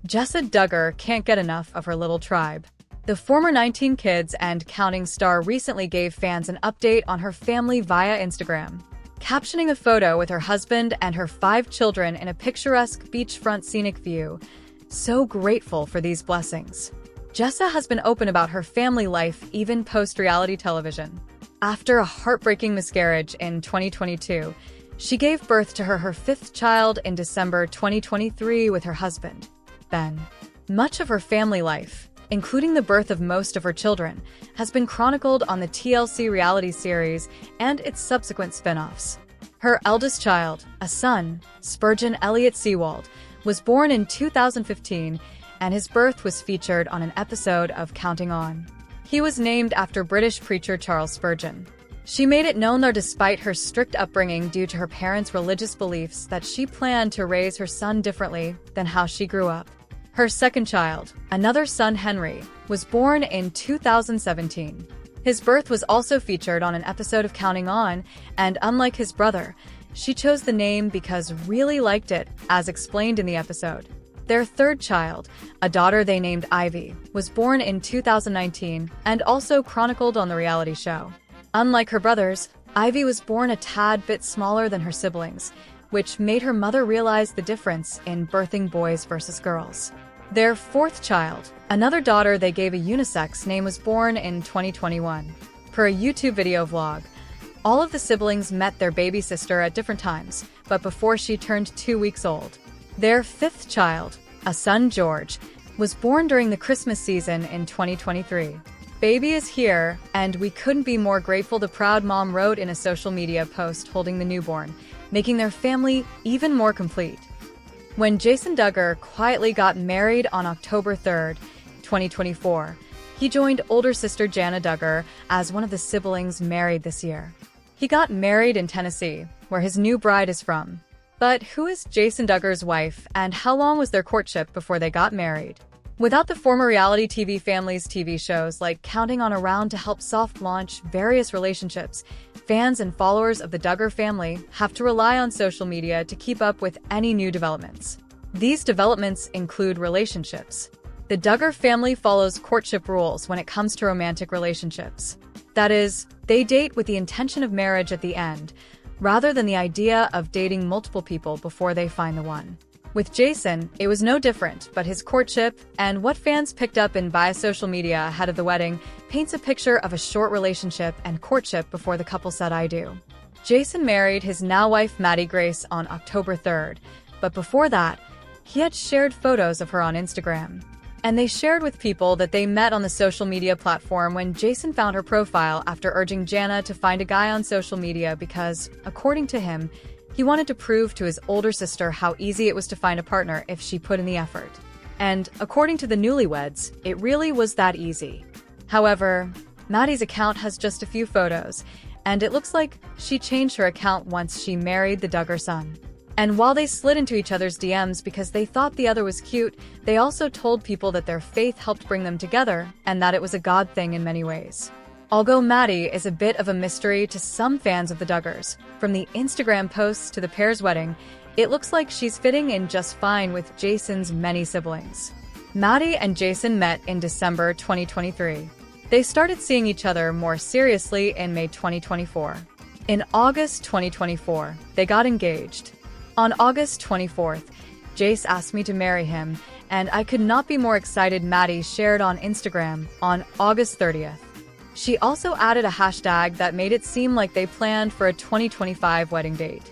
Jessa Duggar can't get enough of her little tribe. The former 19 Kids and Counting star recently gave fans an update on her family via Instagram, captioning a photo with her husband and her 5 children in a picturesque beachfront scenic view. So grateful for these blessings. Jessa has been open about her family life even post-reality television. After a heartbreaking miscarriage in 2022, she gave birth to her 5th child in December 2023 with her husband, Ben. Much of her family life, including the birth of most of her children, has been chronicled on the TLC reality series and its subsequent spin-offs. Her eldest child, a son, Spurgeon Elliott Seawald, was born in 2015, and his birth was featured on an episode of Counting On. He was named after British preacher Charles Spurgeon. She made it known that despite her strict upbringing due to her parents' religious beliefs, that she planned to raise her son differently than how she grew up. Her second child, another son Henry, was born in 2017. His birth was also featured on an episode of Counting On, and unlike his brother, she chose the name because really liked it, as explained in the episode. Their third child, a daughter they named Ivy, was born in 2019 and also chronicled on the reality show. Unlike her brothers, Ivy was born a tad bit smaller than her siblings, which made her mother realize the difference in birthing boys versus girls. Their fourth child, another daughter they gave a unisex name, was born in 2021. Per a YouTube video vlog, all of the siblings met their baby sister at different times, but before she turned 2 weeks old. Their fifth child, a son George, was born during the Christmas season in 2023. Baby is here, and we couldn't be more grateful, the proud mom wrote in a social media post holding the newborn, making their family even more complete. When Jessa Duggar quietly got married on October 3, 2024, he joined older sister Jessa Duggar as one of the siblings married this year. He got married in Tennessee, where his new bride is from. But who is Jessa Duggar's wife, and how long was their courtship before they got married? Without the former reality TV family's TV shows like Counting On around to help soft launch various relationships, fans and followers of the Duggar family have to rely on social media to keep up with any new developments. These developments include relationships. The Duggar family follows courtship rules when it comes to romantic relationships. That is, they date with the intention of marriage at the end, rather than the idea of dating multiple people before they find the one. With Jason, it was no different, but his courtship, and what fans picked up in via social media ahead of the wedding, paints a picture of a short relationship and courtship before the couple said "I do." Jason married his now-wife Maddie Grace on October 3rd, but before that, he had shared photos of her on Instagram. And they shared with people that they met on the social media platform when Jason found her profile after urging Jana to find a guy on social media because, according to him, he wanted to prove to his older sister how easy it was to find a partner if she put in the effort. And, according to the newlyweds, it really was that easy. However, Maddie's account has just a few photos, and it looks like she changed her account once she married the Duggar son. And while they slid into each other's DMs because they thought the other was cute, they also told people that their faith helped bring them together and that it was a God thing in many ways. Although Maddie is a bit of a mystery to some fans of the Duggars, from the Instagram posts to the pair's wedding, it looks like she's fitting in just fine with Jason's many siblings. Maddie and Jason met in December 2023. They started seeing each other more seriously in May 2024. In August 2024, they got engaged. On August 24th, Jace asked me to marry him, and I could not be more excited, Maddie shared on Instagram on August 30th. She also added a hashtag that made it seem like they planned for a 2025 wedding date.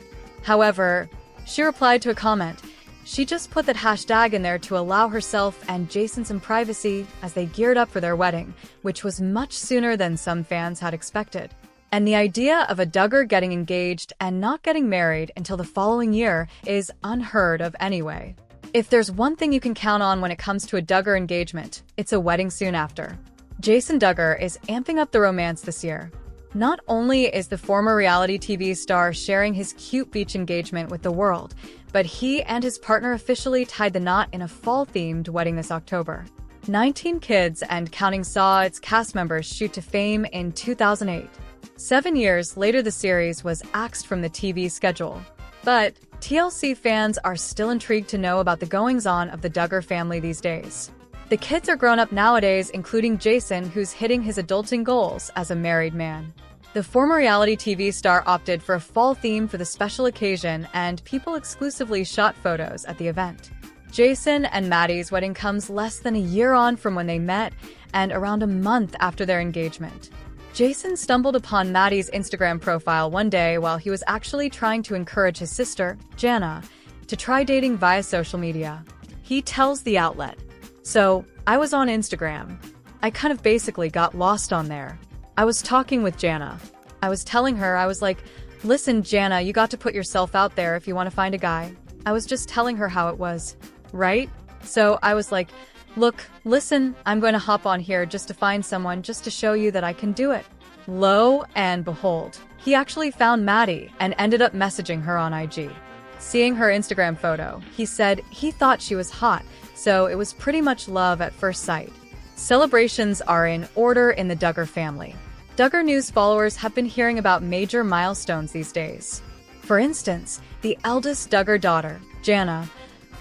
However, she replied to a comment. She just put that hashtag in there to allow herself and Jason some privacy as they geared up for their wedding, which was much sooner than some fans had expected. And the idea of a Duggar getting engaged and not getting married until the following year is unheard of anyway. If there's one thing you can count on when it comes to a Duggar engagement, it's a wedding soon after. Jessa Duggar is amping up the romance this year. Not only is the former reality TV star sharing his cute beach engagement with the world, but he and his partner officially tied the knot in a fall-themed wedding this October. 19 Kids and Counting saw its cast members shoot to fame in 2008. 7 years later, the series was axed from the TV schedule. But TLC fans are still intrigued to know about the goings-on of the Duggar family these days. The kids are grown up nowadays, including Jason, who's hitting his adulting goals as a married man. The former reality TV star opted for a fall theme for the special occasion, and people exclusively shot photos at the event. Jason and Maddie's wedding comes less than a year on from when they met and around a month after their engagement. Jason stumbled upon Maddie's Instagram profile one day while he was actually trying to encourage his sister, Jana, to try dating via social media. He tells the outlet, "So, I was on Instagram. I kind of basically got lost on there. I was talking with Jana. I was telling her, I was like, listen, Jana, you got to put yourself out there if you want to find a guy. I was just telling her how it was, right? So I was like, look, listen, I'm going to hop on here just to find someone just to show you that I can do it." Lo and behold, he actually found Maddie and ended up messaging her on IG. Seeing her Instagram photo, he said he thought she was hot, so it was pretty much love at first sight. Celebrations are in order in the Duggar family. Duggar News followers have been hearing about major milestones these days. For instance, the eldest Duggar daughter, Jana,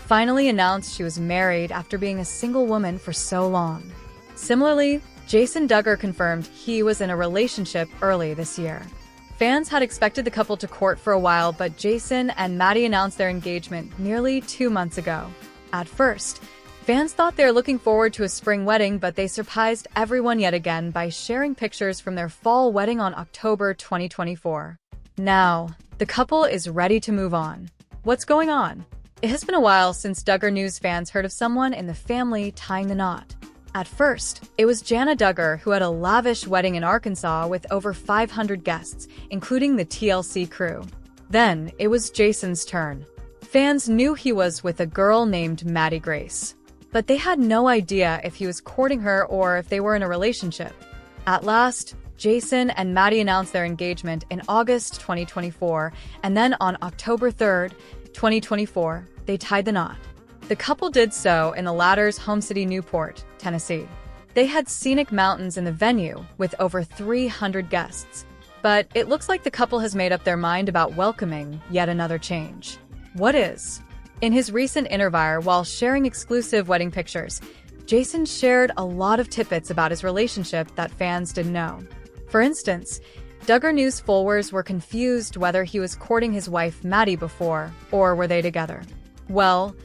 finally announced she was married after being a single woman for so long. Similarly, Jason Duggar confirmed he was in a relationship early this year. Fans had expected the couple to court for a while, but Jason and Maddie announced their engagement nearly 2 months ago. At first, fans thought they were looking forward to a spring wedding, but they surprised everyone yet again by sharing pictures from their fall wedding on October 2024. Now, the couple is ready to move on. What's going on? It has been a while since Duggar News fans heard of someone in the family tying the knot. At first, it was Jana Duggar, who had a lavish wedding in Arkansas with over 500 guests, including the TLC crew. Then, it was Jason's turn. Fans knew he was with a girl named Maddie Grace, but they had no idea if he was courting her or if they were in a relationship. At last, Jason and Maddie announced their engagement in August 2024, and then on October 3rd, 2024, they tied the knot. The couple did so in the latter's home city, Newport, Tennessee. They had scenic mountains in the venue with over 300 guests. But it looks like the couple has made up their mind about welcoming yet another change. What is? In his recent interview, while sharing exclusive wedding pictures, Jason shared a lot of tidbits about his relationship that fans didn't know. For instance, Duggar News followers were confused whether he was courting his wife Maddie before, or were they together. Well,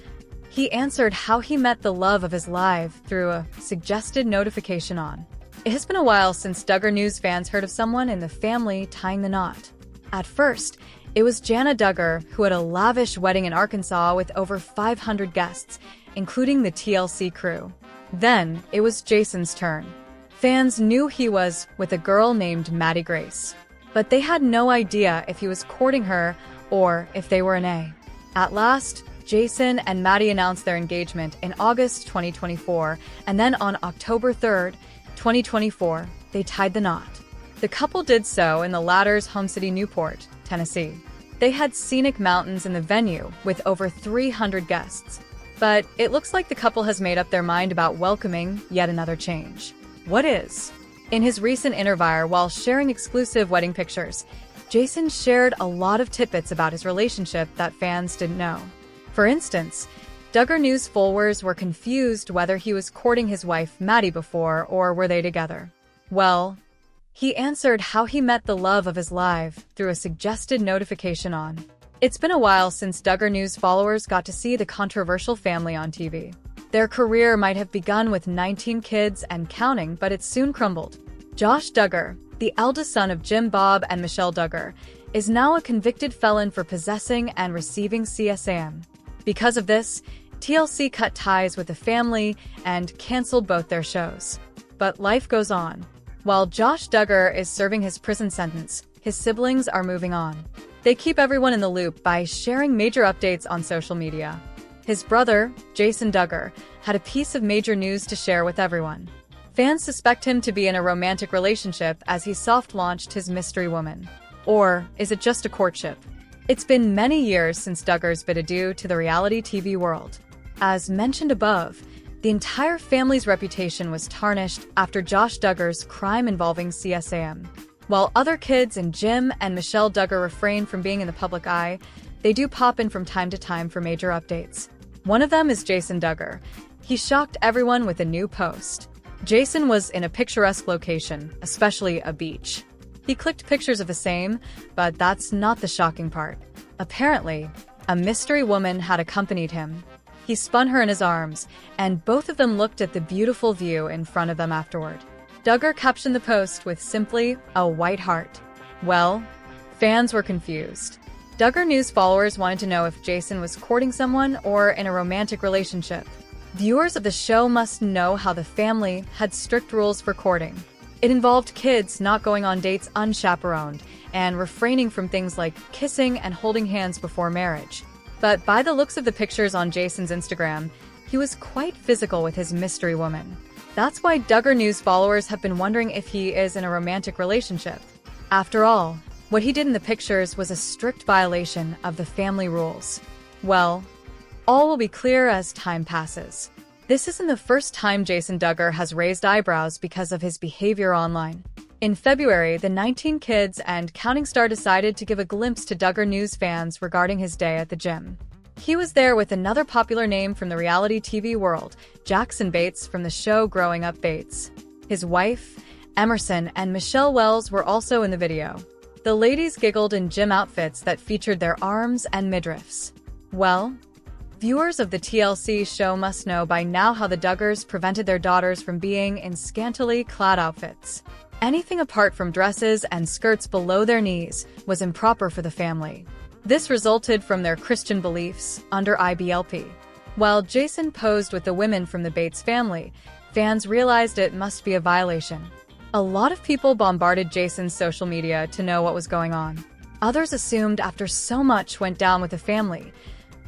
he answered how he met the love of his life through a suggested notification on. It has been a while since Duggar News fans heard of someone in the family tying the knot. At first, it was Jana Duggar, who had a lavish wedding in Arkansas with over 500 guests, including the TLC crew. Then, it was Jason's turn. Fans knew he was with a girl named Maddie Grace, but they had no idea if he was courting her or if they were an A. At last, Jason and Maddie announced their engagement in August 2024, and then on October 3rd, 2024, they tied the knot. The couple did so in the latter's home city, Newport, Tennessee. They had scenic mountains in the venue with over 300 guests. But it looks like the couple has made up their mind about welcoming yet another change. What is? In his recent interview, while sharing exclusive wedding pictures, Jason shared a lot of tidbits about his relationship that fans didn't know. For instance, Duggar News followers were confused whether he was courting his wife Maddie before or were they together. Well, he answered how he met the love of his life through a suggested notification on. It's been a while since Duggar News followers got to see the controversial family on TV. Their career might have begun with 19 kids and counting, but it soon crumbled. Josh Duggar, the eldest son of Jim Bob and Michelle Duggar, is now a convicted felon for possessing and receiving CSAM. Because of this, TLC cut ties with the family and canceled both their shows. But life goes on. While Josh Duggar is serving his prison sentence, his siblings are moving on. They keep everyone in the loop by sharing major updates on social media. His brother, Jason Duggar, had a piece of major news to share with everyone. Fans suspect him to be in a romantic relationship as he soft-launched his mystery woman. Or is it just a courtship? It's been many years since Duggar's bid adieu to the reality TV world. As mentioned above, the entire family's reputation was tarnished after Josh Duggar's crime involving CSAM. While other kids and Jim and Michelle Duggar refrained from being in the public eye, They do pop in from time to time for major updates. One of them is Jessa Duggar. He shocked everyone with a new post. Jason was in a picturesque location, especially a beach. He clicked pictures of the same, but that's not the shocking part. Apparently, a mystery woman had accompanied him. He spun her in his arms, and both of them looked at the beautiful view in front of them afterward. Duggar captioned the post with simply a white heart. Well, fans were confused. Duggar News followers wanted to know if Jason was courting someone or in a romantic relationship. Viewers of the show must know how the family had strict rules for courting. It involved kids not going on dates unchaperoned and refraining from things like kissing and holding hands before marriage. But by the looks of the pictures on Jason's Instagram, he was quite physical with his mystery woman. That's why Duggar News followers have been wondering if he is in a romantic relationship. After all, what he did in the pictures was a strict violation of the family rules. Well, all will be clear as time passes. This isn't the first time Jessa Duggar has raised eyebrows because of his behavior online. In February, the 19 kids and counting star decided to give a glimpse to Duggar News fans regarding his day at the gym. He was there with another popular name from the reality TV world, Jackson Bates from the show Growing Up Bates. His wife, Emerson, and Michelle Wells were also in the video. The ladies giggled in gym outfits that featured their arms and midriffs. Well, viewers of the TLC show must know by now how the Duggars prevented their daughters from being in scantily clad outfits. Anything apart from dresses and skirts below their knees was improper for the family. This resulted from their Christian beliefs under IBLP. While Jason posed with the women from the Bates family, fans realized it must be a violation. A lot of people bombarded Jason's social media to know what was going on. Others assumed after so much went down with the family,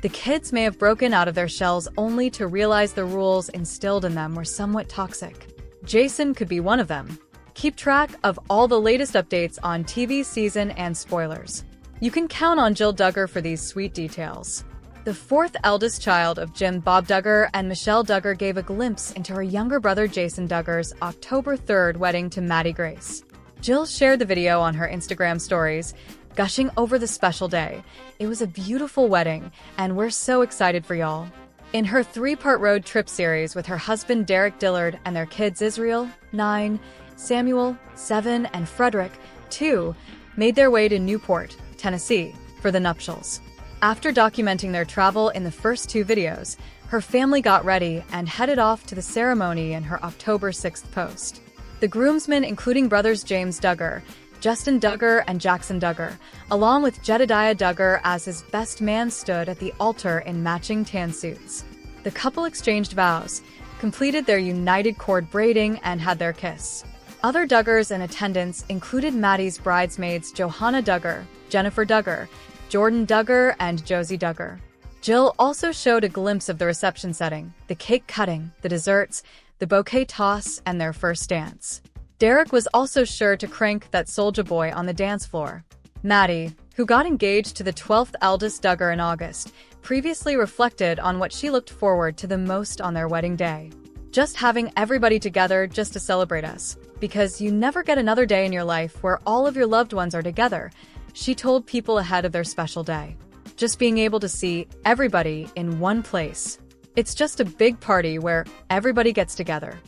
the kids may have broken out of their shells only to realize the rules instilled in them were somewhat toxic. Jason could be one of them. Keep track of all the latest updates on TV season and spoilers. You can count on Jill Duggar for these sweet details. The fourth eldest child of Jim Bob Duggar and Michelle Duggar gave a glimpse into her younger brother Jessa Duggar's October 3rd wedding to Maddie Grace. Jill shared the video on her Instagram stories, gushing over the special day. It was a beautiful wedding, and we're so excited for y'all. In her 3-part road trip series with her husband Derek Dillard and their kids Israel, 9, Samuel, 7, and Frederick, 2, made their way to Newport, Tennessee, for the nuptials. After documenting their travel in the first 2 videos, her family got ready and headed off to the ceremony in her October 6th post. The groomsmen, including brothers James Duggar, Justin Duggar, and Jackson Duggar, along with Jedediah Duggar as his best man, stood at the altar in matching tan suits. The couple exchanged vows, completed their united cord braiding, and had their kiss. Other Duggars in attendance included Maddie's bridesmaids Johanna Duggar, Jennifer Duggar, Jordan Duggar, and Josie Duggar. Jill also showed a glimpse of the reception setting, the cake cutting, the desserts, the bouquet toss, and their first dance. Derek was also sure to crank that soulja boy on the dance floor. Maddie, who got engaged to the 12th eldest Duggar in August, previously reflected on what she looked forward to the most on their wedding day. Just having everybody together just to celebrate us, because you never get another day in your life where all of your loved ones are together, she told people ahead of their special day. Just being able to see everybody in one place. It's just a big party where everybody gets together.